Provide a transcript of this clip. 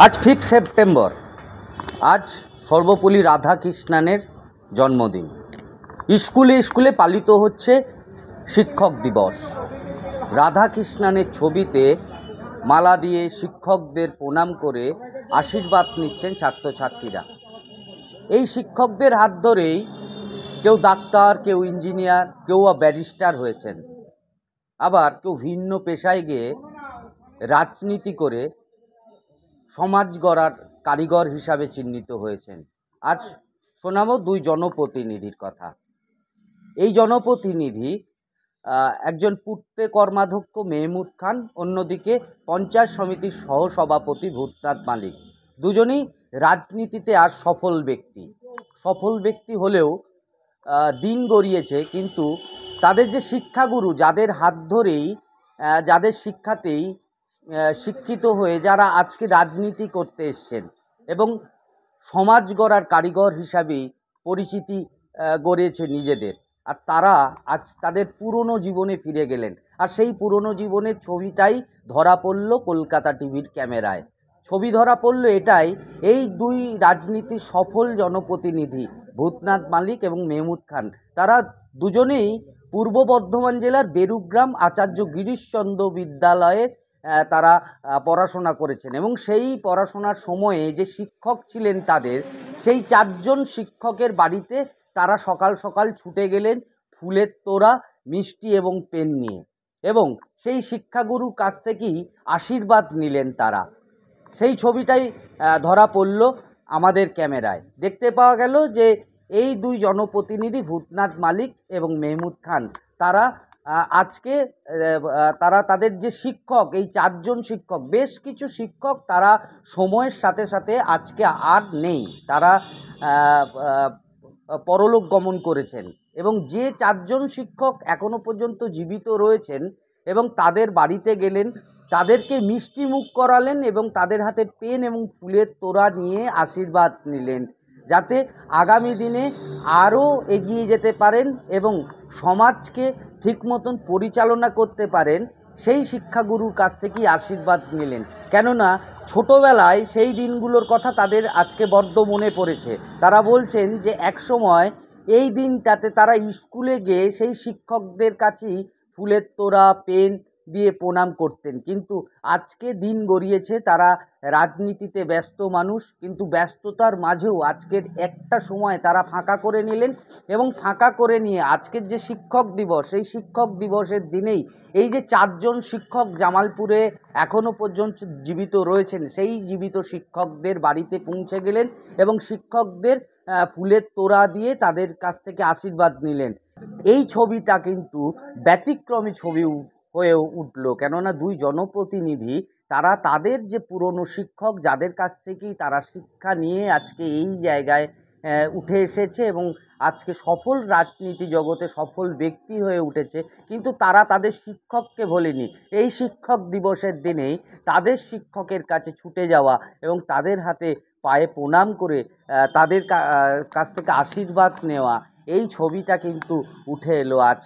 আজ 5 সেপ্টেম্বর। আজ সর্বপল্লী রাধাকৃষ্ণানের জন্মদিন। স্কুলে স্কুলে পালিত হচ্ছে শিক্ষক দিবস। রাধাকৃষ্ণানের ছবিতে মালা দিয়ে শিক্ষকদের প্রণাম করে আশীর্বাদ নিচ্ছেন ছাত্রছাত্রীরা। এই শিক্ষকদের হাত ধরেই কেউ ডাক্তার, কেউ ইঞ্জিনিয়ার, কেউ ব্যারিস্টার হয়েছেন, আবার কেউ ভিন্ন পেশায় গিয়ে রাজনীতি করে সমাজ গড়ার কারিগর হিসাবে চিহ্নিত হয়েছেন। আজ শোনাবো দুই জনপ্রতিনিধির কথা। এই জনপ্রতিনিধি একজন পূর্তে কর্মাধ্যক্ষ মেহমুদ খান, অন্যদিকে পঞ্চায়েত সমিতির সহসভাপতি ভূতনাথ মালিক। দুজনেই রাজনীতিতে আর সফল ব্যক্তি হলেও দিন গড়িয়েছে, কিন্তু তাদের যে শিক্ষাগুরু, যাদের হাত ধরেই যাদের শিক্ষাতেই শিক্ষিত হয়ে যারা আজকে রাজনীতি করতে এসছেন এবং সমাজ গড়ার কারিগর হিসাবেই পরিচিতি গড়েছে নিজেদের, আর তারা আজ তাদের পুরনো জীবনে ফিরে গেলেন। আর সেই পুরনো জীবনের ছবিটাই ধরা পড়ল কলকাতা টিভির ক্যামেরায়। ছবি ধরা পড়ল এটাই, এই দুই রাজনীতির সফল জনপ্রতিনিধি ভূতনাথ মালিক এবং মেহমুদ খান, তারা দুজনেই পূর্ব বর্ধমান জেলার বেরুগ্রাম আচার্য গিরিশচন্দ্র বিদ্যালয়ে তারা পড়াশোনা করেছেন এবং সেই পড়াশোনার সময়ে যে শিক্ষক ছিলেন তাদের, সেই 4 জন শিক্ষকের বাড়িতে তারা সকাল সকাল ছুটে গেলেন ফুলের তোড়া, মিষ্টি এবং পেন নিয়ে, এবং সেই শিক্ষাগুরুর কাছ থেকেই আশীর্বাদ নিলেন তারা। সেই ছবিটাই ধরা পড়ল আমাদের ক্যামেরায়। দেখতে পাওয়া গেল যে এই দুই জনপ্রতিনিধি ভূতনাথ মালিক এবং মেহমুদ খান, তারা আজকে তাদের যে শিক্ষক, এই 4 জন শিক্ষক, বেশ কিছু শিক্ষক তারা সময়ের সাথে সাথে আজকে আর নেই, তারা পরলোক গমন করেছেন। এবং যে 4 জন শিক্ষক এখনো পর্যন্ত জীবিত রয়েছেন এবং তাদের বাড়িতে গেলেন, তাদেরকে মিষ্টি মুখ করালেন এবং তাদের হাতে পেন এবং ফুলের তোড়া নিয়ে আশীর্বাদ নিলেন, যাতে আগামী দিনে আরও এগিয়ে যেতে পারেন এবং সমাজকে ঠিক মতন পরিচালনা করতে পারেন। সেই শিক্ষাগুরুর কাছ থেকেই আশীর্বাদ নিলেন, কেননা ছোটোবেলায় সেই দিনগুলোর কথা তাদের আজকে বড্ড মনে পড়েছে। তারা বলছেন যে একসময় এই দিনটাতে তারা স্কুলে গিয়ে সেই শিক্ষকদের কাছেই ফুলের তোড়া, পেন দিয়ে প্রণাম করতেন, কিন্তু আজকে দিন গড়িয়েছে, তারা রাজনীতিতে ব্যস্ত মানুষ, কিন্তু ব্যস্ততার মাঝেও আজকের একটা সময় তারা ফাঁকা করে নিলেন এবং ফাঁকা করে নিয়ে আজকের যে শিক্ষক দিবস, এই শিক্ষক দিবসের দিনেই এই যে 4 জন শিক্ষক জামালপুরে এখনো পর্যন্ত জীবিত রয়েছেন, সেই জীবিত শিক্ষকদের বাড়িতে পৌঁছে গেলেন এবং শিক্ষকদের ফুলের তোড়া দিয়ে তাদের কাছ থেকে আশীর্বাদ নিলেন। এই ছবিটা কিন্তু ব্যতিক্রমী ছবি হয়ে উঠল, কেননা দুই জনপ্রতিনিধি তারা তাদের যে পুরনো শিক্ষক, যাদের কাছ থেকেই তারা শিক্ষা নিয়ে আজকে এই জায়গায় উঠে এসেছে এবং আজকে সফল রাজনীতি জগতে সফল ব্যক্তি হয়ে উঠেছে, কিন্তু তারা তাদের শিক্ষককে ভোলেনি। এই শিক্ষক দিবসের দিনেই তাদের শিক্ষকের কাছে ছুটে যাওয়া এবং তাদের হাতে পায়ে প্রণাম করে তাদের কাছ থেকে আশীর্বাদ নেওয়া, এই ছবিটা কিন্তু উঠে এলো আজ